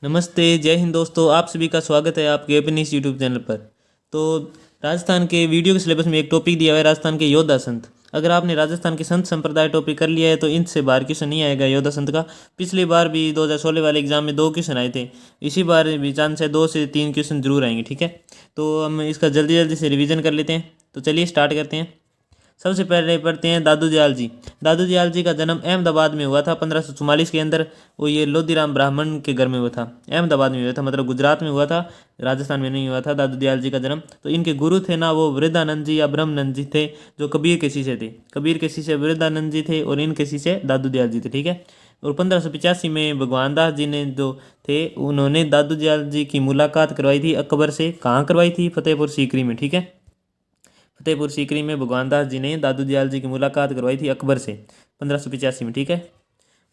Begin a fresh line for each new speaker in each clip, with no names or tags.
नमस्ते, जय हिंद दोस्तों। आप सभी का स्वागत है आपके अपने इस यूट्यूब चैनल पर। तो राजस्थान के वीडियो के सिलेबस में एक टॉपिक दिया हुआ है, राजस्थान के योद्धा संत। अगर आपने राजस्थान के संत संप्रदाय टॉपिक कर लिया है तो इनसे बाहर क्वेश्चन नहीं आएगा योद्धा संत का। पिछली बार भी 2016 वाले एग्जाम में 2 क्वेश्चन आए थे। इसी बार भी चांस है 2 से 3 क्वेश्चन जरूर आएंगे। ठीक है, तो हम इसका जल्दी जल्दी से रिवीजन कर लेते हैं। तो चलिए स्टार्ट करते हैं। सबसे पहले पढ़ते हैं दादू दयाल जी। दादू दयाल जी का जन्म अहमदाबाद में हुआ था 1544 के अंदर। वो ये लोधीराम ब्राह्मण के घर में हुआ था। अहमदाबाद में हुआ था, मतलब गुजरात में हुआ था, राजस्थान में नहीं हुआ था दादू दयाल जी का जन्म। तो इनके गुरु थे ना, वो वृद्धानंद जी या ब्रह्मनंद जी थे, जो कबीर के शिष्य थे। कबीर के शिष्य वृद्धानंद जी थे और इनके शिष्य दादू दयाल जी थे। ठीक है, और 1585 में भगवान दास जी ने जो थे उन्होंने दादू दयाल जी की मुलाकात करवाई थी अकबर से। कहाँ करवाई थी? फतेहपुर सीकरी में। ठीक है, फतेहपुर सीकरी में भगवान दास जी ने दादू दयाल जी की मुलाकात करवाई थी अकबर से 1585 में। ठीक है,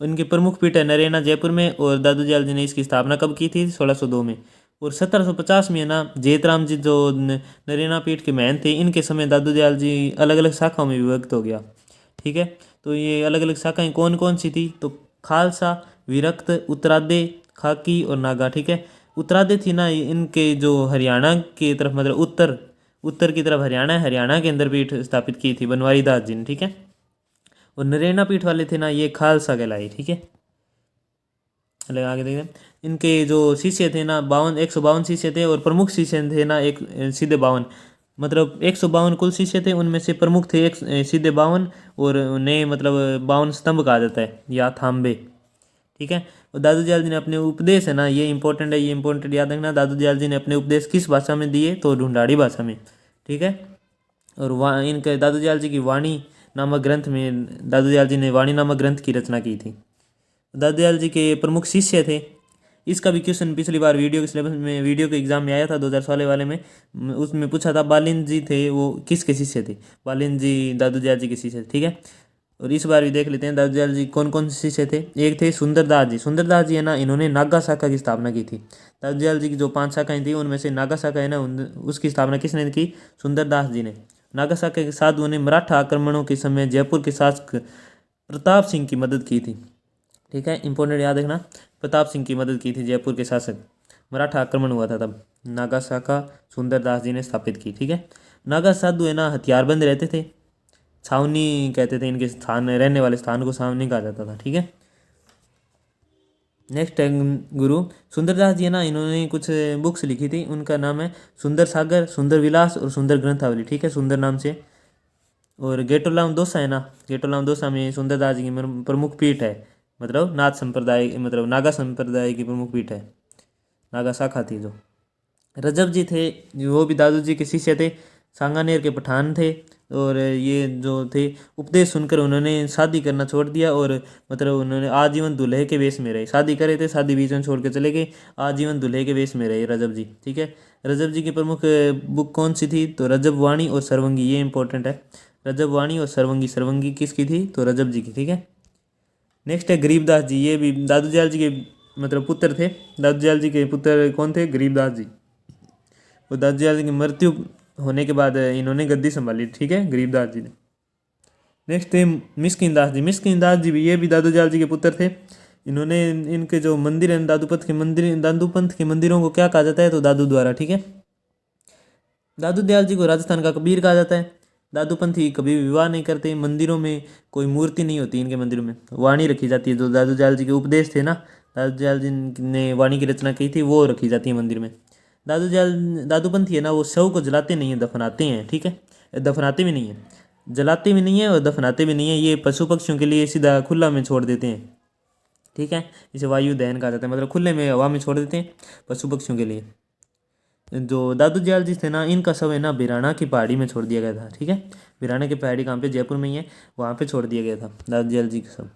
उनकी प्रमुख पीठ है नरेना जयपुर में। और दादू दयाल जी ने इसकी स्थापना कब की थी? 1602 में। और 1750 में ना जेतराम जी जो नरेना पीठ के महंत थे, इनके समय दादू दयाल जी अलग अलग शाखाओं में विभक्त हो गया। ठीक है, तो ये अलग अलग शाखाएं कौन कौन सी थी? तो खालसा, विरक्त, उत्तरादे, खाकी और नागा। ठीक है, उत्तरादे थी ना इनके जो हरियाणा की तरफ, मतलब उत्तर उत्तर की तरफ हरियाणा है, हरियाणा के अंदर पीठ स्थापित की थी बनवारी दास जी ने। ठीक है, और नरेना पीठ वाले थे ना, ये खालसा कहलाए। ठीक है, चले आगे देखते हैं। इनके जो शिष्य थे ना 152 शिष्य थे, और प्रमुख शिष्य थे ना एक सीधे 52, मतलब 152 कुल शिष्य थे, उनमें से प्रमुख थे एक सीधे 52, और उन्हें मतलब 52 स्तंभ कहा जाता है या थाम्बे। ठीक है, और दादू दयाल जी ने अपने उपदेश है ना, ये इंपॉर्टेंट है, ये इंपॉर्टेंट याद रखना। दादू दयाल जी ने अपने उपदेश किस भाषा में दिए? तो ढूंढाड़ी भाषा में। ठीक है, और वहाँ इनके दादू दयाल जी की वाणी नामक ग्रंथ में दादू दयाल जी ने वाणी नामक ग्रंथ की रचना की थी। दादू दयाल जी के प्रमुख शिष्य थे। इसका भी क्वेश्चन पिछली बार वीडियो के सिलेबस में, वीडियो के एग्जाम में आया था 2016 वाले में। उसमें पूछा था बालिन जी थे वो किसके शिष्य थे? बालिन जी दादू दयाल जी के शिष्य थे। ठीक है, और इस बार भी देख लेते हैं दादू दयाल जी कौन कौन से शिष्य थे। एक थे सुंदरदास जी। सुंदरदास जी है ना, इन्होंने नागा शाखा की स्थापना की थी। दादू दयाल जी की जो 5 शाखाएं थी उनमें से नागा शाखा है ना, उसकी स्थापना किसने की? सुंदरदास जी ने। नागा शाखा के साधुओं ने मराठा आक्रमणों के समय जयपुर के शासक प्रताप सिंह की मदद की थी। ठीक है, इंपॉर्टेंट याद रखना। प्रताप सिंह की मदद की थी जयपुर के शासक, मराठा आक्रमण हुआ था तब। नागा शाखा सुंदरदास जी ने स्थापित की। ठीक है, नागा साधु है ना हथियारबंद रहते थे। छावनी कहते थे इनके स्थान, रहने वाले स्थान को छावनी कहा जाता था। ठीक है, नेक्स्ट है गुरु सुंदरदास जी है ना, इन्होंने कुछ बुक्स लिखी थी। उनका नाम है सुंदर सागर, सुंदर विलास और सुंदर ग्रंथावली। ठीक है, सुंदर नाम से। और गेटोलाम दोसा है ना, गेटोलाम दोसा में सुंदरदास जी की प्रमुख पीठ है, मतलब नाथ संप्रदाय, मतलब नागा संप्रदाय की प्रमुख पीठ है, नागा शाखा थी जो। रजब जी थे, वो भी दादू जी के शिष्य थे, सांगानेर के पठान थे। और ये जो थे उपदेश सुनकर उन्होंने शादी करना छोड़ दिया, और मतलब उन्होंने आजीवन दूल्हे के वेश में रहे। शादी करे थे, शादी बीच में छोड़ के चले गए, आजीवन दूल्हे के वेश में रहे रजब जी। ठीक है, रजब जी की प्रमुख बुक कौन सी थी? तो रजब वाणी और सरवंगी, ये इंपॉर्टेंट है। रजब वाणी और सरवंगी, सरवंगी किसकी थी? तो रजब जी की। ठीक है, नेक्स्ट है गरीबदास जी। ये भी दादू दयाल जी के मतलब पुत्र थे। दादू दयाल जी के पुत्र कौन थे? गरीबदास जी। और दादू दयाल जी की मृत्यु होने के बाद इन्होंने गद्दी संभाली। ठीक है, गरीबदास जी ने। नेक्स्ट थे मिस्किन दास जी। मिस्किन दास जी भी, ये भी दादू दयाल जी के पुत्र थे। इन्होंने इनके जो मंदिर हैं, दादूपंथ के मंदिर, दादूपंथ के मंदिरों को क्या कहा जाता है? तो दादू द्वारा। ठीक है, दादू दयाल जी को राजस्थान का कबीर कहा जाता है। दादूपंथी कभी विवाह नहीं करते, मंदिरों में कोई मूर्ति नहीं होती इनके मंदिरों में, वाणी रखी जाती है। जो दादू दयाल जी के उपदेश थे ना, दादू दयाल जी ने वाणी की रचना की थी, वो रखी जाती है मंदिर में। दादूपंथी है ना, वो शव को जलाते नहीं है, दफनाते हैं। ठीक है, दफनाते भी नहीं है, जलाते भी नहीं है और दफनाते भी नहीं है। ये पशु पक्षियों के लिए सीधा खुला में छोड़ देते हैं। ठीक है, इसे वायु दहन कहा जाता है, मतलब खुले में हवा में छोड़ देते हैं पशु पक्षियों के लिए। जो दादू दयाल जी थे ना, इनका शव है ना बिराना की पहाड़ी में छोड़ दिया गया था। ठीक है, बिराना की पहाड़ी कहाँ पे? जयपुर में ही है, वहाँ पे छोड़ दिया गया था दादू दयाल जी का शव।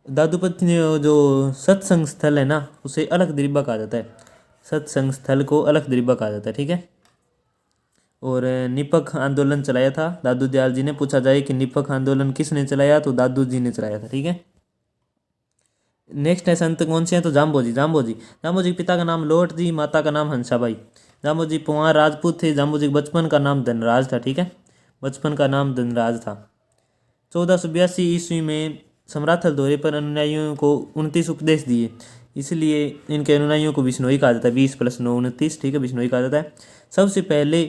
दादूपंथी ने जो सत्संग स्थल है ना, उसे अलख दरीबा कहा जाता है। सत्संग स्थल को अलख दरीबा कहा जाता है। ठीक है, और निपख आंदोलन चलाया था दादू दयाल जी ने। पूछा जाए कि निपख आंदोलन किसने चलाया? तो दादू जी ने चलाया था। ठीक है, नेक्स्ट है संत कौन से हैं? तो जाम्बो जी। जाम्बो जी, जाम्बो जी के पिता का नाम लोट जी, माता का नाम हंसाबाई। जाम्बो जी पुआर राजपूत थे। जाम्बो जी के बचपन का नाम धनराज था। ठीक है, बचपन का नाम धनराज था। 1482 ईस्वी में समराथल दौरे पर अनुयायियों को 29 उपदेश दिए। इसलिए इनके अनुयायियों को बिश्नोई कहा जाता है। 20+9 29, ठीक है, बिश्नोई कहा जाता है। सबसे पहले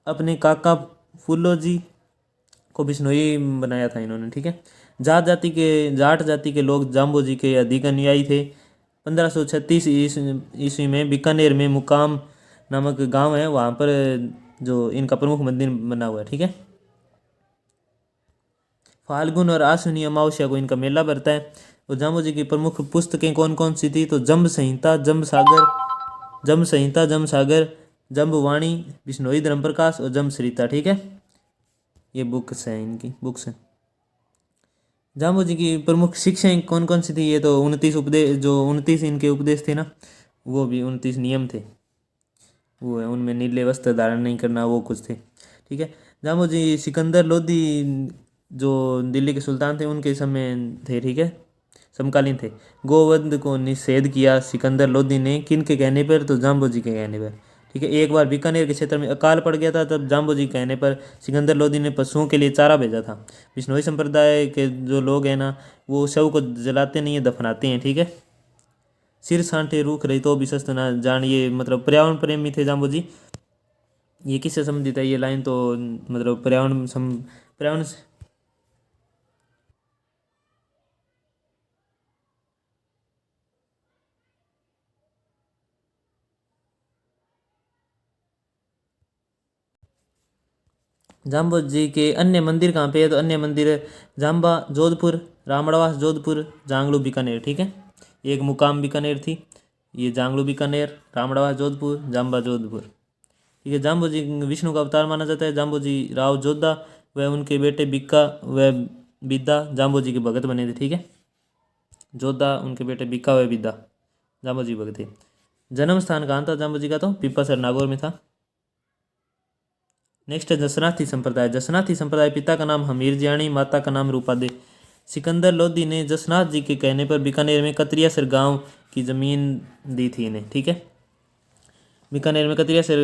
अपने काका फूलो जी को बिश्नोई बनाया था इन्होंने, ठीक है। जाट जाति के लोग जाम्बो जी के अधिक अनुयायी थे। 1536 ईस्वी में बीकानेर में मुकाम नामक गांव है, वहाँ पर जो इनका प्रमुख मंदिर बना हुआ है, ठीक है। फाल्गुन और आश्विनी अमावस्या को इनका मेला भरता है। और जाम्बो जी की प्रमुख पुस्तकें कौन कौन सी थी? तो जम्ब संहिता, जम्ब सागर, जम्बवाणी, बिश्नोई धर्म प्रकाश और जम्ब सरिता, ठीक है। ये बुक्स हैं, इनकी बुक्स हैं। जाम्बो जी की प्रमुख शिक्षाएं कौन कौन सी थी? ये तो 29 उपदेश, जो 29 इनके उपदेश थे ना, वो भी 29 नियम थे, वो है। उनमें नीले वस्त्र धारण नहीं करना, वो कुछ थे, ठीक है। जाम्बो जी सिकंदर लोदी जो दिल्ली के सुल्तान थे उनके समय थे, ठीक है, समकालीन थे। गोवध को निषेध किया सिकंदर लोदी ने, किन के कहने पर? तो जाम्बो जी के कहने पर, ठीक है। एक बार बीकानेर के क्षेत्र में अकाल पड़ गया था, तब जाम्बो जी के कहने पर सिकंदर लोदी ने पशुओं के लिए चारा भेजा था। बिश्नोई संप्रदाय के जो लोग हैं ना, वो शव को जलाते नहीं है, दफनाते हैं, ठीक है। सिर सांठे रूख रही तो विशस्त ना जान, ये मतलब पर्यावरण प्रेमी थे जाम्बो जी। ये किससे संबंधित है ये लाइन? तो मतलब पर्यावरण जाम्बो जी के अन्य मंदिर कहाँ पे है? तो अन्य मंदिर है जाम्बा जोधपुर, रामड़वास जोधपुर, जांगलू बीकानेर, ठीक है। एक मुकाम बीकानेर थी, ये जांगलू बीकानेर, रामड़वास जोधपुर, जाम्बा जोधपुर, ठीक है। जाम्बो जी विष्णु का अवतार माना जाता है। जाम्बो जी राव जोधा व उनके बेटे बिक्का व बिद्दा जाम्बो जी के भगत बने थे, ठीक है। जोधा, उनके बेटे बिक्का व बिद्दा जाम्बो जी भगत थे। जन्म स्थान कहाँ था जाम्बो जी का? तो पिपासर नागौर में था। नेक्स्ट है जसनाथी संप्रदाय। जसनाथी संप्रदाय, पिता का नाम हमीर जियाणी, माता का नाम रूपा दे। सिकंदर लोदी ने जसनाथ जी के कहने पर बीकानेर में कतरियासर गांव की जमीन दी थी इन्हें, ठीक है। बीकानेर में कतरियासर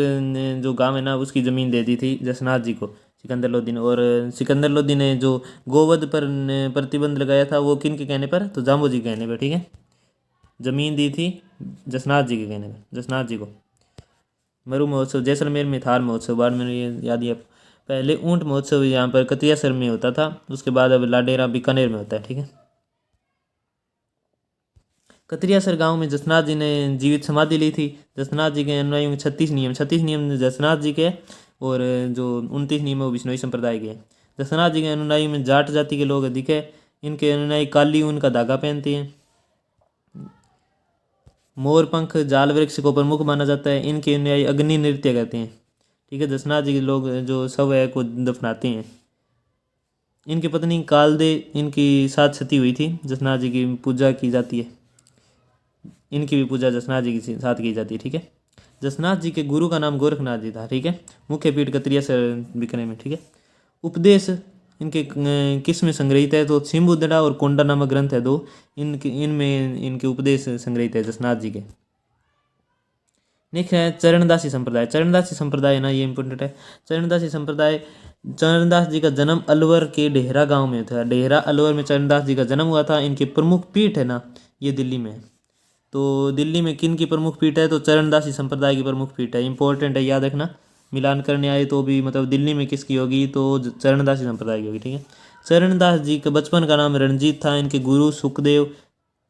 जो गांव है ना, उसकी ज़मीन दे दी थी जसनाथ जी को सिकंदर लोदी ने। और सिकंदर लोदी ने जो गोवध पर प्रतिबंध लगाया था, वो किन के कहने पर? तो जाम्बो जी के कहने पर, ठीक है। ज़मीन दी थी जसनाथ जी के कहने पर, जसनाथ जी को। मरु महोत्सव जैसलमेर में, थार महोत्सव बाड़मेर में, ये याद है। पहले ऊंट महोत्सव यहाँ पर कतियासर में होता था, उसके बाद अब लाडेरा बीकानेर में होता है, ठीक है। कतरियासर गांव में जसनाथ जी ने जीवित समाधि ली थी। जसनाथ जी के अनुयायियों के 36 नियम जसनाथ जी के, और जो 29 नियम है वो बिश्नोई संप्रदाय के हैं। जसनाथ जी के अनुयायी में जाट जाति के लोग अधिक है। इनके अनुयायी काली ऊन का धागा पहनते हैं। मोर पंख जाल वृक्ष को प्रमुख माना जाता है। इनके अनुयायी अग्नि नृत्य कहते हैं, ठीक है। जसनाथ जी के लोग जो शव है को दफनाते हैं। इनकी पत्नी कालदे इनकी साथ सती हुई थी। जसनाथ जी की पूजा की जाती है, इनकी भी पूजा जसनाथ जी के साथ की जाती है, ठीक है। जसनाथ जी के गुरु का नाम गोरखनाथ जी था, ठीक है। मुख्य पीठ कतरिया से बिकने में, ठीक है। उपदेश इनके किस में संग्रहित है? तो सिम्बुदड़ा और कोंडा नामक ग्रंथ है दो, इनमें इनके उपदेश संग्रहित है जसनाथ जी के। नेक्स्ट है चरणदासी संप्रदाय। चरणदासी संप्रदाय ना, ये इंपॉर्टेंट है। चरणदासी संप्रदाय, चरणदास जी का जन्म अलवर के डेहरा गांव में था। डेहरा अलवर में चरणदास जी का जन्म हुआ था। इनकी प्रमुख पीठ है ना, ये दिल्ली में है। तो दिल्ली में किन की प्रमुख पीठ है? तो चरणदासी संप्रदाय की प्रमुख पीठ है। इंपॉर्टेंट है, याद रखना। मिलान करने आए तो भी मतलब दिल्ली में किसकी होगी? तो चरणदासी संप्रदाय की होगी, ठीक है। चरणदास जी का बचपन का नाम रणजीत था। इनके गुरु सुखदेव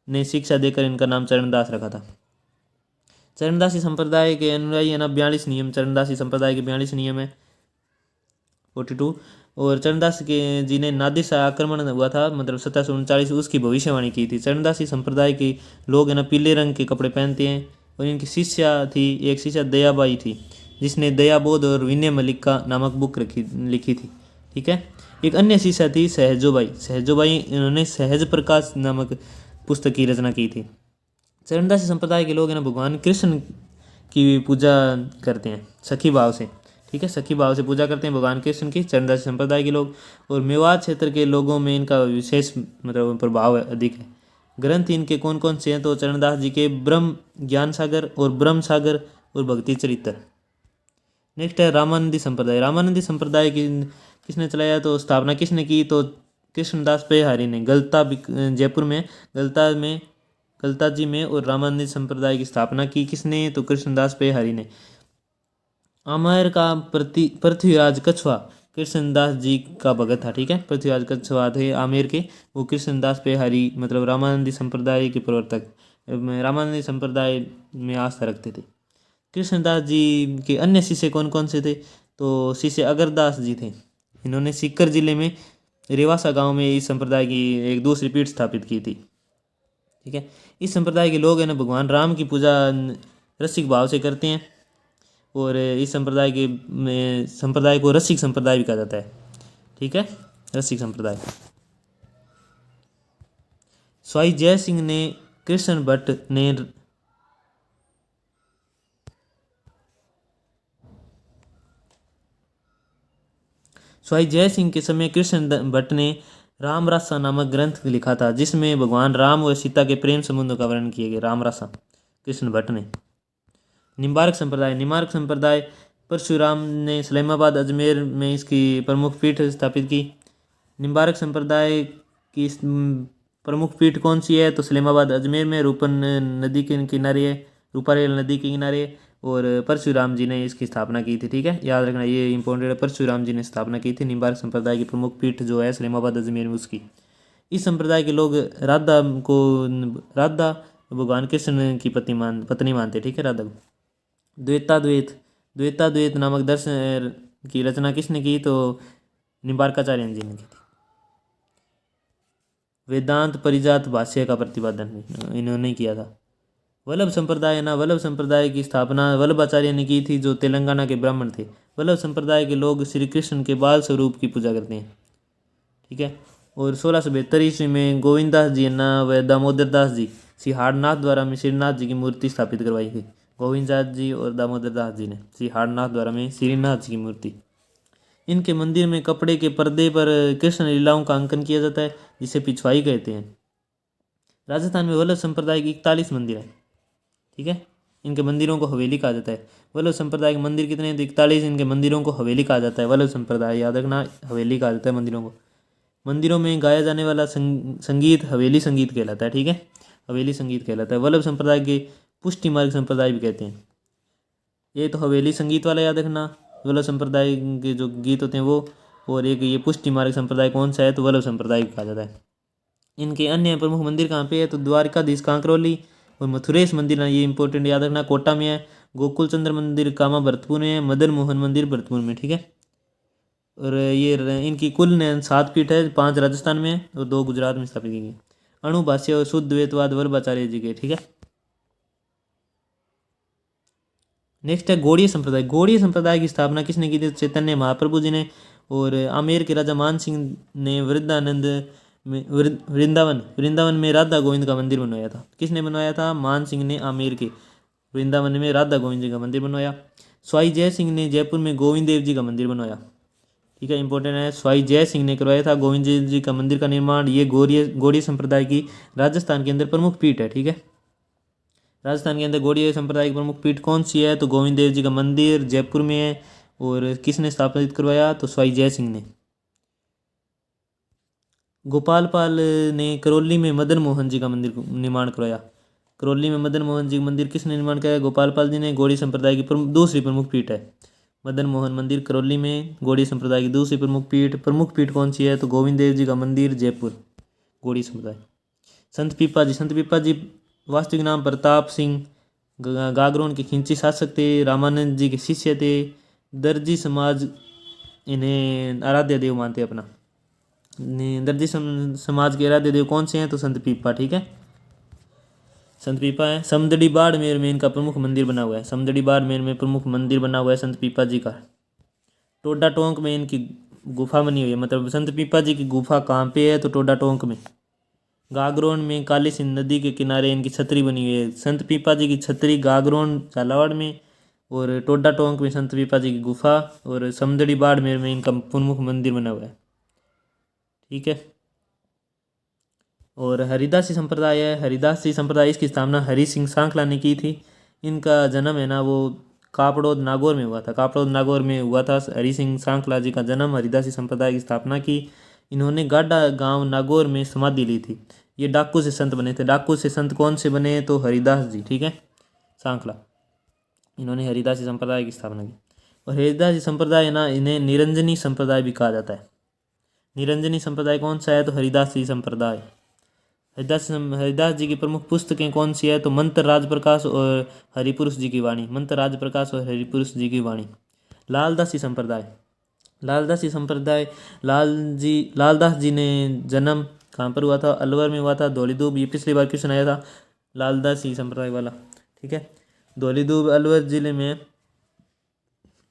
ने शिक्षा देकर इनका नाम चरणदास रखा था। चरणदासी संप्रदाय के अनुयायी है ना 42 नियम, चरणदासी संप्रदाय के 42 नियम है, 42। और चरणदास के जी ने नादिर से आक्रमण हुआ था, मतलब 1739, उसकी भविष्यवाणी की थी। चरणदासी संप्रदाय के लोग है ना पीले रंग के कपड़े पहनते हैं। और इनकी शिष्या थी, एक शिष्या दयाबाई थी, जिसने दयाबोध और विनय मल्लिका नामक बुक लिखी थी, ठीक है। एक अन्य शिष्या थी सहजोबाई, इन्होंने सहज प्रकाश नामक पुस्तक की रचना की थी। चरणदासी संप्रदाय के लोग हैं ना भगवान कृष्ण की पूजा करते हैं सखी भाव से, ठीक है। सखी भाव से पूजा करते हैं भगवान कृष्ण की, चरणदासी संप्रदाय के लोग। और मेवात क्षेत्र के लोगों में इनका विशेष मतलब प्रभाव अधिक है। ग्रंथ इनके कौन कौन से हैं? तो चरणदास जी के ब्रह्म ज्ञान सागर और ब्रह्म सागर और भक्ति चरित्र। नेक्स्ट है रामानंदी संप्रदाय। रामानंदी संप्रदाय की किसने चलाया? तो स्थापना किसने की? तो कृष्णदास पेहारी ने। जयपुर में गलता में कलताजी में और रामानुज संप्रदाय की स्थापना की किसने, तो कृष्णदास पेहरी ने। आमेर का पृथ्वीराज कछवा कृष्णदास जी का भगत था, ठीक है। पृथ्वीराज कछवा थे आमेर के, वो कृष्णदास पेहरी मतलब रामानंदी संप्रदाय के प्रवर्तक, रामानंदी संप्रदाय में आस्था रखते थे। कृष्णदास जी के अन्य शिष्य कौन कौन से थे, तो शिष्य अगरदास जी थे। इन्होंने सीकर जिले में रेवासा गांव में इस संप्रदाय की एक दूसरी पीठ स्थापित की थी, ठीक है। इस संप्रदाय के लोग है ना भगवान राम की पूजा रसिक भाव से करते हैं, और इस संप्रदाय को रसिक संप्रदाय भी कहा जाता है, ठीक है, रसिक संप्रदाय। स्वाई जय सिंह ने कृष्ण भट्ट ने स्वाई जय सिंह के समय कृष्ण भट्ट ने रामरासा नामक ग्रंथ लिखा था, जिसमें भगवान राम व सीता के प्रेम संबंधों का वर्णन किया गया। रामरासा कृष्ण भट्ट ने। निम्बार्क संप्रदाय परशुराम ने सलेमाबाद अजमेर में इसकी प्रमुख पीठ स्थापित की। निम्बार्क संप्रदाय की प्रमुख पीठ कौन सी है, तो सलेमाबाद अजमेर में रूपन नदी के किनारे है, रूपारेल नदी के किनारे, और परशुराम जी ने इसकी स्थापना की थी, ठीक है, याद रखना ये इंपॉर्टेंट है। परशुराम जी ने स्थापना की थी। निम्बार्क संप्रदाय की प्रमुख पीठ जो है सलेमाबाद अजमेर में उसकी। इस संप्रदाय के लोग राधा भगवान कृष्ण की पत्नी मानते, ठीक है, राधा को। द्वैताद्वैत नामक दर्शन की रचना किसने की, तो निम्बार्काचार्य जी ने की थी। वेदांत परिजात भाष्य का प्रतिपादन इन्होंने किया था। वल्लभ संप्रदाय की स्थापना वल्लभाचार्य ने की थी, जो तेलंगाना के ब्राह्मण थे। वल्लभ संप्रदाय के लोग श्री कृष्ण के बाल स्वरूप की पूजा करते हैं, ठीक है। और 1672 ईस्वी में गोविंददास जी व दामोदर दास जी श्री हारनाथ द्वारा में श्रीनाथ जी की मूर्ति स्थापित करवाई थी। गोविंददास जी और दामोदर दास जी ने श्री हारनाथ द्वारा में श्रीनाथ जी की मूर्ति। इनके मंदिर में कपड़े के पर्दे पर कृष्ण लीलाओं का अंकन किया जाता है, जिसे पिछवाई कहते हैं। राजस्थान में वल्लभ संप्रदाय की 41 मंदिर है, ठीक है। इनके मंदिरों को हवेली कहा जाता है। वल्लभ संप्रदाय के मंदिर कितने हैं, 41। इनके मंदिरों को हवेली कहा जाता है। वल्लभ संप्रदाय याद रखना, हवेली कहा जाता है मंदिरों को। मंदिरों में गाया जाने वाला संगीत हवेली संगीत कहलाता है, ठीक है, हवेली संगीत कहलाता है। वल्लभ संप्रदाय के पुष्टि मार्ग संप्रदाय भी कहते हैं। ये तो हवेली संगीत वाला याद रखना, वल्लभ संप्रदाय के जो गीत होते हैं वो। और एक ये पुष्टि मार्ग संप्रदाय कौन सा है, तो वल्लभ संप्रदाय कहा जाता है। इनके अन्य प्रमुख मंदिर कहाँ पे है, तो द्वारकाधीश कांकरोली और मथुरेश मंदिर, ये इंपॉर्टेंट याद रखना, कोटा में है। गोकुल चंद्र मंदिर कामा भरतपुर में है। मदन मोहन मंदिर भरतपुर में, ठीक है। और ये इनकी कुल 7 पीठ है, 5 राजस्थान में और 2 गुजरात में स्थापित की गई। अणुभाष्य और शुद्ध द्वैतवाद वल्लभाचार्य जी के, ठीक है। नेक्स्ट है गौड़ीय संप्रदाय। गौड़ीय संप्रदाय की स्थापना किसने की थी, चैतन्य महाप्रभु जी ने। और आमेर के राजा मान सिंह ने वृंदावन में राधा गोविंद का मंदिर बनवाया था। किसने बनवाया था, मान सिंह ने आमेर के वृंदावन में राधा गोविंद जी का मंदिर बनवाया। स्वाई जय सिंह ने जयपुर में गोविंद देव जी का मंदिर बनवाया, ठीक है, इंपॉर्टेंट है। स्वाई जय सिंह ने करवाया था गोविंद जी का मंदिर का निर्माण। ये गौड़ीय संप्रदाय की राजस्थान के अंदर प्रमुख पीठ है, ठीक है। राजस्थान के अंदर गौड़ीय संप्रदाय की प्रमुख पीठ कौन सी है, तो गोविंद देव जी का मंदिर जयपुर में है। और किसने स्थापित करवाया, तो स्वाई जय सिंह ने। गोपाल पाल ने करौली में मदन मोहन जी का मंदिर निर्माण करवाया। करौली में मदन मोहन जी का मंदिर किसने निर्माण कराया, गोपाल पाल जी ने। गौड़ीय संप्रदाय की दूसरी प्रमुख पीठ है मदन मोहन मंदिर करौली में। गौड़ीय संप्रदाय की दूसरी प्रमुख पीठ कौन सी है, तो गोविंद देव जी का मंदिर जयपुर, गौड़ीय संप्रदाय। संत पीपा जी वास्तविक नाम प्रताप सिंह गागरोन के खिंची शासक थे। रामानंद जी के शिष्य थे। दर्जी समाज इन्हें आराध्य देव मानते अपना। दर्जी समाज के आराध्य देव कौन से हैं, तो संत पीपा, ठीक है, संत पीपा है। समदड़ी बाड़मेर में इनका प्रमुख मंदिर बना हुआ है। समदड़ी बाड़मेर में प्रमुख मंदिर बना हुआ है संत पीपा जी का। टोडा टोंक में इनकी गुफा बनी हुई है, मतलब संत पीपा जी की गुफा कहाँ पे है, तो टोडा टोंक में। गागरोन में काली सिंध नदी के किनारे इनकी छतरी बनी हुई है। संत पीपा जी की छतरी गागरोन झालावाड़ में, और टोडा टोंक में संत पीपा जी की गुफा, और समदड़ी बाड़मेर में इनका प्रमुख मंदिर बना हुआ है, ठीक है। और हरिदासी संप्रदाय है। हरिदासी संप्रदाय इसकी स्थापना हरि सिंह सांखला ने की थी। इनका जन्म है ना वो कापड़ोद नागौर में हुआ था। कापड़ोद नागौर में हुआ था हरि सिंह सांखला जी का जन्म। हरिदासी संप्रदाय की स्थापना की इन्होंने। गाडा गांव नागौर में समाधि ली थी। ये डाकू से संत बने थे। डाकू से संत कौन से बने, तो हरिदास जी, ठीक है, सांखला, इन्होंने हरिदासी संप्रदाय की स्थापना की। और हरिदासी संप्रदाय है ना, इन्हें निरंजनी संप्रदाय भी कहा जाता है। निरंजनी संप्रदाय कौन सा है, तो हरिदासी संप्रदाय। हरिदास जी की प्रमुख पुस्तकें कौन सी है, तो मंत्र राज प्रकाश और हरिपुरुष जी की वाणी। मंत्र राज प्रकाश और हरिपुरुष जी की वाणी। लालदासी संप्रदाय। लालदासी संप्रदाय, लालदास जी ने जन्म कहाँ पर हुआ था, अलवर में हुआ था। धौलीधूप, ये पिछली बार क्वेश्चन आया था लालदासी संप्रदाय वाला, ठीक है। धौलीधूप अलवर जिले में।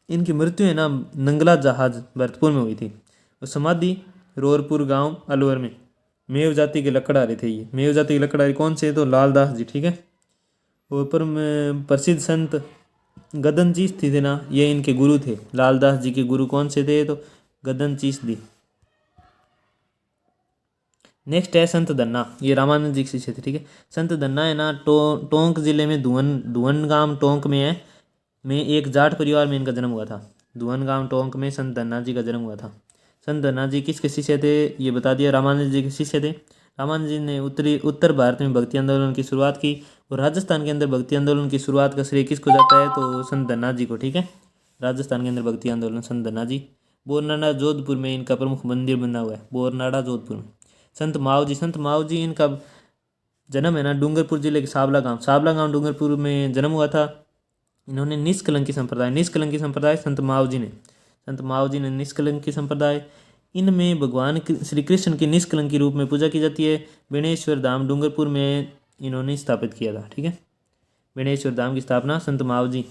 इनकी मृत्यु है ना नंगला जहाज भरतपुर में हुई थी। और समाधि रोरपुर गांव अलवर में। मेव जाति के लकड़हारे थे ये। मेव जाति के लकड़हारे कौन से, तो लालदास जी, ठीक है। और प्रसिद्ध संत गदन चीस थे ना, ये इनके गुरु थे। लालदास जी के गुरु कौन से थे, तो गदन चीस दी। नेक्स्ट है संत धन्ना, ये रामानंद जी के शिष्य थे, ठीक है। संत धन्ना है ना टोंक जिले में धुवन गांव टोंक में है, में एक जाट परिवार में इनका जन्म हुआ था। धुवन गांव टोंक में संत धन्ना जी का जन्म हुआ था। संत धन्ना जी किसके शिष्य थे, ये बता दिया, रामानंद जी के शिष्य थे। रामानंद जी ने उत्तर भारत में भक्ति आंदोलन की शुरुआत की। और राजस्थान के अंदर भक्ति आंदोलन की शुरुआत का श्रेय किसको जाता है, तो संत धन्ना जी को, ठीक है। राजस्थान के अंदर भक्ति आंदोलन संत धन्ना जी। बोरनाड़ा जोधपुर में इनका प्रमुख मंदिर बना हुआ है, बोरनाड़ा जोधपुर में। संत माव जी इनका जन्म है ना डूंगरपुर जिले के साबला गांव डूंगरपुर में जन्म हुआ था। इन्होंने निष्कलंकी संप्रदाय संत माव जी ने निष्कलंकी संप्रदाय। इनमें भगवान श्री कृष्ण की निष्कलंकी रूप में पूजा की जाती है। बेणेश्वर धाम डूंगरपुर में इन्होंने स्थापित किया था, ठीक है। बेणेश्वर धाम की स्थापना संत माव जी।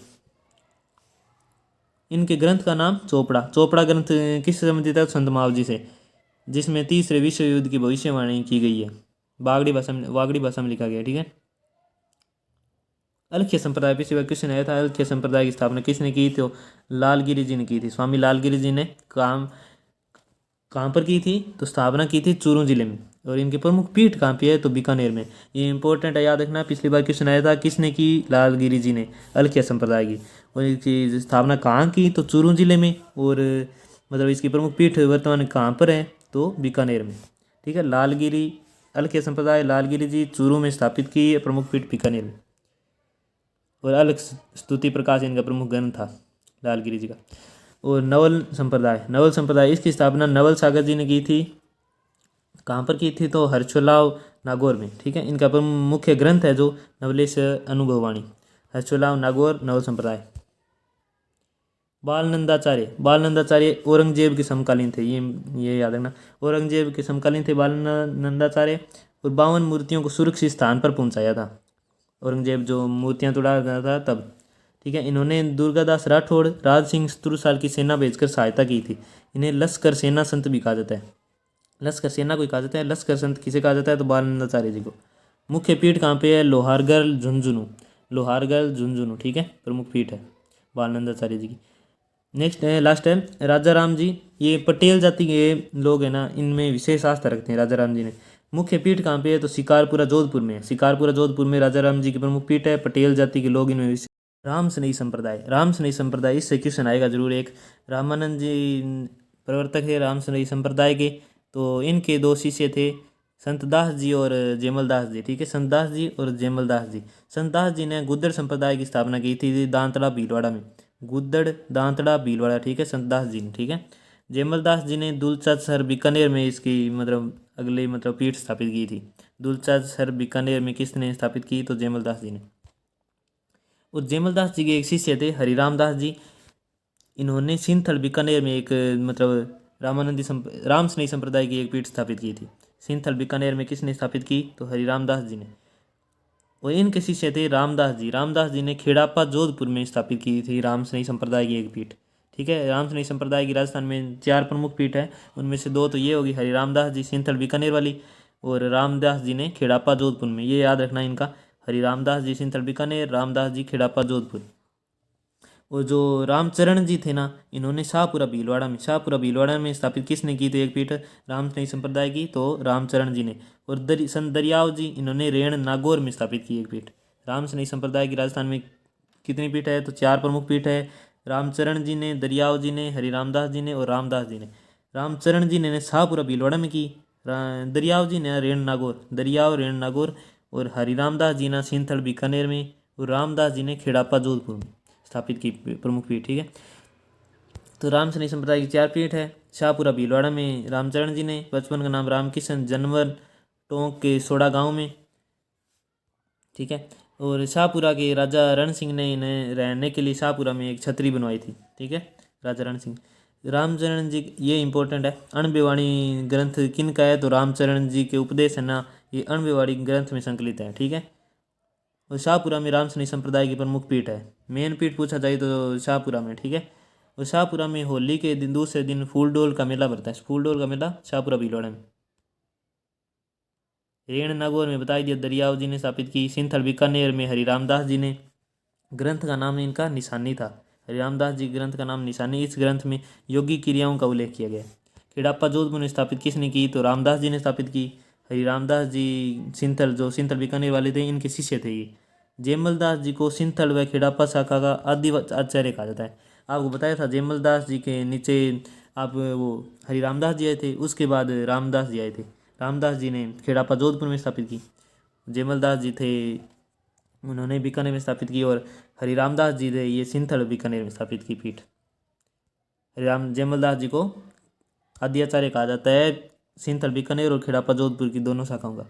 इनके ग्रंथ का नाम चोपड़ा ग्रंथ किससे संबंधित है, संत माव जी से, जिसमें तीसरे विश्व युद्ध की भविष्यवाणी की गई है। वागड़ी भाषा में लिखा गया, ठीक है। अलख्य संप्रदाय, पिछली बार क्वेश्चन आया था, अलख्य संप्रदाय की स्थापना किसने की, तो लालगिरी जी ने की थी। स्वामी लालगिरी जी ने कहाँ पर की थी, तो स्थापना की थी चूरू जिले में। और इनके प्रमुख पीठ कहाँ पे है, तो बीकानेर में। ये इंपॉर्टेंट है, याद रखना, पिछली बार क्वेश्चन आया था, किसने की, लालगिरी जी ने, अलख्य संप्रदाय की। और इसकी स्थापना कहाँ की, तो चूरू जिले में। और मतलब इसकी प्रमुख पीठ वर्तमान कहाँ पर है, तो बीकानेर में, ठीक है। अलख्य संप्रदाय लालगिरी जी चूरू में स्थापित की, प्रमुख पीठ बीकानेर में। और अलग स्तुति प्रकाश इनका प्रमुख ग्रंथ था लालगिरी जी का। और नवल संप्रदाय इसकी स्थापना नवल सागर जी ने की थी। कहाँ पर की थी, तो हर्षोलाव नागौर में, ठीक है। इनका मुख्य ग्रंथ है जो नवलेश अनुभववाणी। हर्षोलाव नागौर, नवल संप्रदाय। बालनंदाचार्य औरंगजेब के समकालीन थे, ये याद रखना, औरंगजेब के समकालीन थे बालनंदाचार्य। और 52 मूर्तियों को सुरक्षित स्थान पर पहुंचाया था, औरंगजेब जो मूर्तियां तोड़ा रहा था तब, ठीक है। इन्होंने दुर्गादास राठौड़, राज सिंह तुरुसाल की सेना भेजकर सहायता की थी। इन्हें लश्कर सेना संत भी कहा जाता है। लश्कर सेना को कहा जाता है, लश्कर संत किसे कहा जाता है, तो बालनंदाचार्य जी को। मुख्य पीठ कहाँ पे है, लोहारगढ़ झुंझुनू, ठीक है, प्रमुख पीठ है बालनंदाचार्य जी की। नेक्स्ट है, लास्ट है राजा राम जी। ये पटेल जाति के लोग हैं ना, इनमें विशेष आस्था रखते हैं राजा राम जी ने। मुख्य पीठ कहाँ पे है, तो शिकारपुरा जोधपुर में। शिकारपुरा जोधपुर में राजा राम जी की प्रमुख पीठ है। पटेल जाति के लोग इनमें राम स्नेही संप्रदाय इससे क्वेश्चन आएगा जरूर एक। रामानंद जी प्रवर्तक है राम स्नेही संप्रदाय के। तो इनके दो शिष्य थे, संतदास जी और जेमलदास जी, ठीक है। संतदास जी और जेमलदास जी। संतदास जी ने गुद्दड़ संप्रदाय की स्थापना की थी दांतड़ा भीलवाड़ा में। ठीक है, संतदास जी ने, ठीक है। जेमलदास जी ने दुलचासर बीकानेर में इसकी अगले पीठ स्थापित की थी। दुलचासर बीकानेर में किसने स्थापित की, तो जेमलदास जी ने। और जेमलदास जी के एक शिष्य थे हरिराम दास जी। इन्होंने सिंथल बीकानेर में एक राम स्नेही संप्रदाय की एक पीठ स्थापित की थी। सिंथल बीकानेर में किसने स्थापित की, तो हरिराम दास जी ने। और इनके शिष्य थे रामदास जी ने खेड़ापा जोधपुर में स्थापित की थी राम स्नेही संप्रदाय की एक पीठ, ठीक है। राम स्नेही संप्रदाय की राजस्थान में 4 प्रमुख पीठ है, उनमें से 2 तो ये होगी हरिराम दास जी सिंथल बीकानेर वाली, और रामदास जी ने खेड़ापा जोधपुर में। ये याद रखना इनका, हरिराम दास जी सिंथल बीकानेर, रामदास जी खेड़ापा जोधपुर। और जो रामचरण जी थे ना, इन्होंने शाहपुरा भीलवाड़ा में स्थापित किसने की, तो एक पीठ राम स्नेही संप्रदाय की, तो रामचरण जी ने। और संत दरियाव जी, इन्होंने रेण नागौर में स्थापित की एक पीठ। राम स्नेही संप्रदाय की राजस्थान में कितनी पीठ है, तो 4 प्रमुख पीठ है। रामचरण जी ने, दरियाव जी ने, हरिरामदास जी ने और रामदास जी ने। रामचरण जी ने शाहपुरा भीलवाड़ा में की, दरियाव जी ने रेण नागौर, दरियाव रेण नागौर, और हरिराम दास जी ने सिंथल बीकानेर में, और रामदास जी ने खेड़ापा जोधपुर में स्थापित की प्रमुख पीठ। ठीक है, तो राम सनी संप्रदाय की 4 पीठ है। शाहपुरा भीलवाड़ा में रामचरण जी ने, बचपन का नाम रामकिशन, जनवर टोंक के सोड़ा गांव में। ठीक है, और शाहपुरा के राजा रण सिंह ने इन्हें रहने के लिए शाहपुरा में एक छतरी बनवाई थी। ठीक है, राजा रण सिंह। रामचरण जी, ये इंपॉर्टेंट है। अणबेवाणी ग्रंथ किन का है, तो रामचरण जी के उपदेश है ना, ये अणबेवाणी ग्रंथ में संकलित है। ठीक है, और शाहपुरा में रामसनी संप्रदाय की प्रमुख पीठ है। मेन पीठ पूछा जाए तो शाहपुरा में। ठीक है, और शाहपुरा में होली के दिन दूसरे दिन फूल डोल का मेला भरता है। फूल डोल का मेला शाहपुरा भीलवाड़ा में। रेण नागौर में बताई दिया दरियाव जी ने स्थापित की। सिंथल बीकानेर में हरिराम दास जी ने, ग्रंथ का नाम इनका निशानी था। हरिराम दास जी ग्रंथ का नाम निशानी। इस ग्रंथ में योगी क्रियाओं का उल्लेख किया गया। खेड़ापा जोधपुर में स्थापित किसने की, तो रामदास जी ने स्थापित की। हरिराम दास जी सिंथल, जो सिंथल बीकानेर वाले थे, इनके शिष्य थे ये। जयमल दास जी को सिंथल व खेड़ापा शाखा का आदि आचार्य कहा जाता है। आपको बताया था जयमल दास जी के नीचे आप वो हरिराम दास जी आए थे, उसके बाद रामदास जी आए थे। रामदास जी ने खेड़ापा जोधपुर में स्थापित की। जयमल दास जी थे, उन्होंने बीकानेर में स्थापित की, और हरिराम दास जी थे, ये सिंथल बीकानेर में स्थापित की पीठ। हरिराम जयमल दास जी को आदि आचार्य कहा जाता है, सिंथल बीकानेर और खेड़ापा जोधपुर की दोनों शाखाओं का।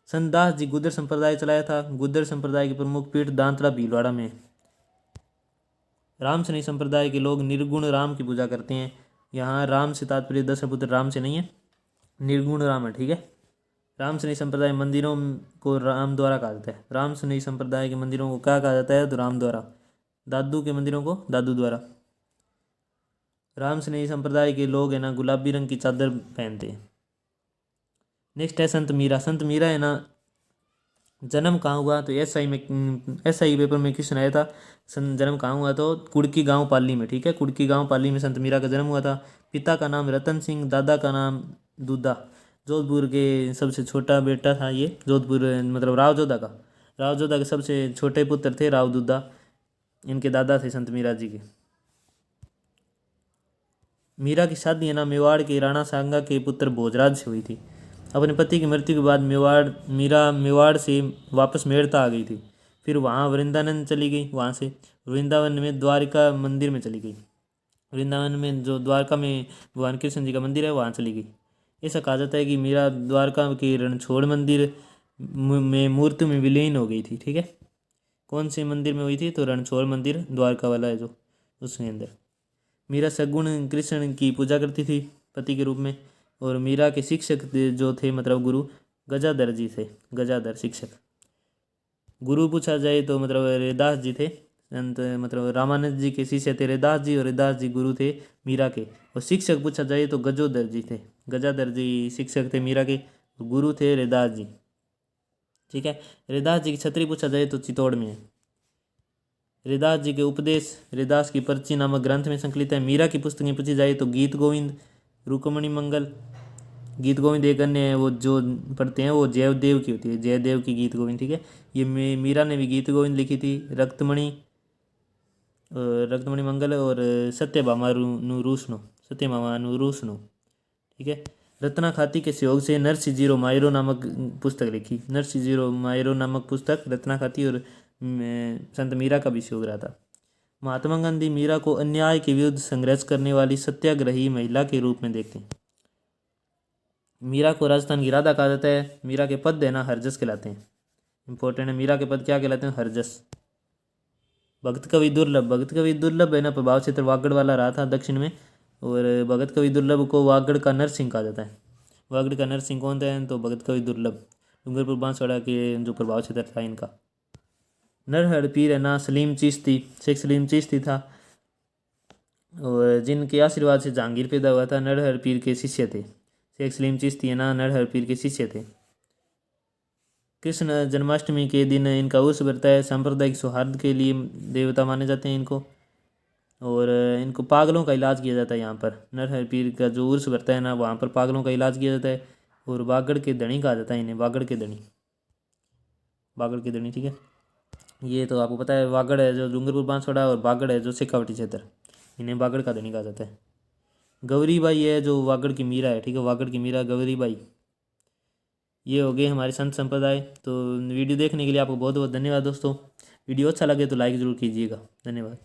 संत दास जी गुर्जर संप्रदाय चलाया था। गुर्जर संप्रदाय की प्रमुख पीठ दांतरा भीलवाड़ा में। राम सनी संप्रदाय के लोग निर्गुण राम की पूजा करते हैं। यहाँ राम से तात्पर्य दशरथ राम से नहीं है, निर्गुण राम है। ठीक है, राम सनी संप्रदाय मंदिरों को राम द्वारा कहा जाता है। राम सनी संप्रदाय के मंदिरों को क्या कहा जाता है, तो राम द्वारा। दादू के मंदिरों को दादू द्वारा। राम सनी संप्रदाय के लोग है ना गुलाबी रंग की चादर पहनते हैं। नेक्स्ट है संत मीरा। संत मीरा है ना जन्म कहाँ हुआ, तो एसआई पेपर में क्वेश्चन आया था। जन्म कहाँ हुआ, तो कुड़की गांव पाली में। ठीक है, कुड़की गांव पाली में संत मीरा का जन्म हुआ था। पिता का नाम रतन सिंह, दादा का नाम दूधा। जोधपुर के सबसे छोटा बेटा था ये। जोधपुर मतलब राव जोधा का, राव जोधा के सबसे छोटे पुत्र थे राव दूधा। इनके दादा थे संत मीरा जी के। मीरा की शादी है ना मेवाड़ के राणा सांगा के पुत्र भोजराज से हुई थी। अपने पति की मृत्यु के बाद मीरा मेवाड़ से वापस मेड़ता आ गई थी। फिर वहाँ वृंदावन चली गई। वहाँ से वृंदावन में द्वारिका मंदिर में चली गई। वृंदावन में जो द्वारका में भगवान कृष्ण जी का मंदिर है, वहाँ चली गई। ऐसा कहा जाता है कि मीरा द्वारका के रणछोड़ मंदिर में मूर्ति में विलीन हो गई थी। ठीक है, कौन से मंदिर में हुई थी, तो रणछोड़ मंदिर द्वारका वाला है जो, उसके अंदर। मीरा सगुण कृष्ण की पूजा करती थी पति के रूप में। और मीरा के शिक्षक जो थे मतलब गुरु गजाधर जी थे। गजाधर शिक्षक। गुरु पूछा जाए तो मतलब रैदास जी थे। संत मतलब रामानंद जी के शिष्य थे रैदास जी, और रैदास जी गुरु थे मीरा के। और शिक्षक पूछा जाए तो गजोधर जी थे। गजाधर जी शिक्षक थे मीरा के, गुरु थे रैदास जी। ठीक है, रैदास जी की छतरी पूछा जाए तो चित्तौड़ में है। रैदास जी के उपदेश रैदास की पर्ची नामक ग्रंथ में संकलित है। मीरा की पुस्तकें पूछी जाए तो गीत गोविंद, रुक्मणी मंगल। गीत गोविंद एक अन्य है, वो जो पढ़ते हैं वो जयदेव की होती है, जयदेव की गीत गोविंद। ठीक है, ये मीरा ने भी गीत गोविंद लिखी थी। रक्तमणि मंगल और सत्यभामा रूसनो, सत्यभामा रूसनो। ठीक है, रत्ना खाती के सहयोग से नरसिंह जीरो मायरो नामक पुस्तक लिखी। नरसिंह जीरो मायरो नामक पुस्तक रत्ना खाती और संत मीरा का भी सहयोग रहा था। महात्मा गांधी मीरा को अन्याय के विरुद्ध संघर्ष करने वाली सत्याग्रही महिला के रूप में देखते हैं। मीरा को राजस्थान की राधा कहा जाता है। मीरा के पद है ना हरजस कहलाते हैं। इंपॉर्टेंट है, मीरा के पद क्या कहलाते हैं, हरजस। भगत कवि दुर्लभ, भगत कवि दुर्लभ है ना प्रभाव क्षेत्र वागड़ वाला रहा था दक्षिण में। और भगत कवि दुर्लभ को वागड़ का नरसिंह कहा जाता है। वागड़ का नरसिंह कौन था, तो भगत कवि दुर्लभ, डूंगरपुर बांसवाड़ा के जो प्रभाव क्षेत्र था इनका। नरहर पीर है ना सलीम चिश्ती, शेख सलीम चिश्ती था, और जिनके आशीर्वाद से जहांगीर पैदा हुआ था, नरहर पीर के शिष्य थे। शेख सलीम चिश्ती है ना नरहर पीर के शिष्य थे। कृष्ण जन्माष्टमी के दिन इनका उर्स बरता है। सांप्रदायिक सौहार्द के लिए देवता माने जाते हैं इनको। और इनको पागलों का इलाज किया जाता है यहाँ पर। नरहर पीर का जो उर्स बरता है ना, वहाँ पर पागलों का इलाज किया जाता है। और वागड़ के धनी कहा जाता है इन्हें, वागड़ के धनी, वागड़ के धनी। ठीक है, ये तो आपको पता है। वागड़ है जो डूंगरपुर बांसवाड़ा, और बागड़ है जो शेखावटी क्षेत्र, इन्हें बागड़ का धनी कहा जाता है। गौरी बाई है जो वागड़ की मीरा है, ठीक है, वागड़ की मीरा गौरी बाई। ये हो गए हमारे संत संप्रदाय। तो वीडियो देखने के लिए आपको बहुत बहुत धन्यवाद दोस्तों। वीडियो अच्छा लगे तो लाइक ज़रूर कीजिएगा। धन्यवाद।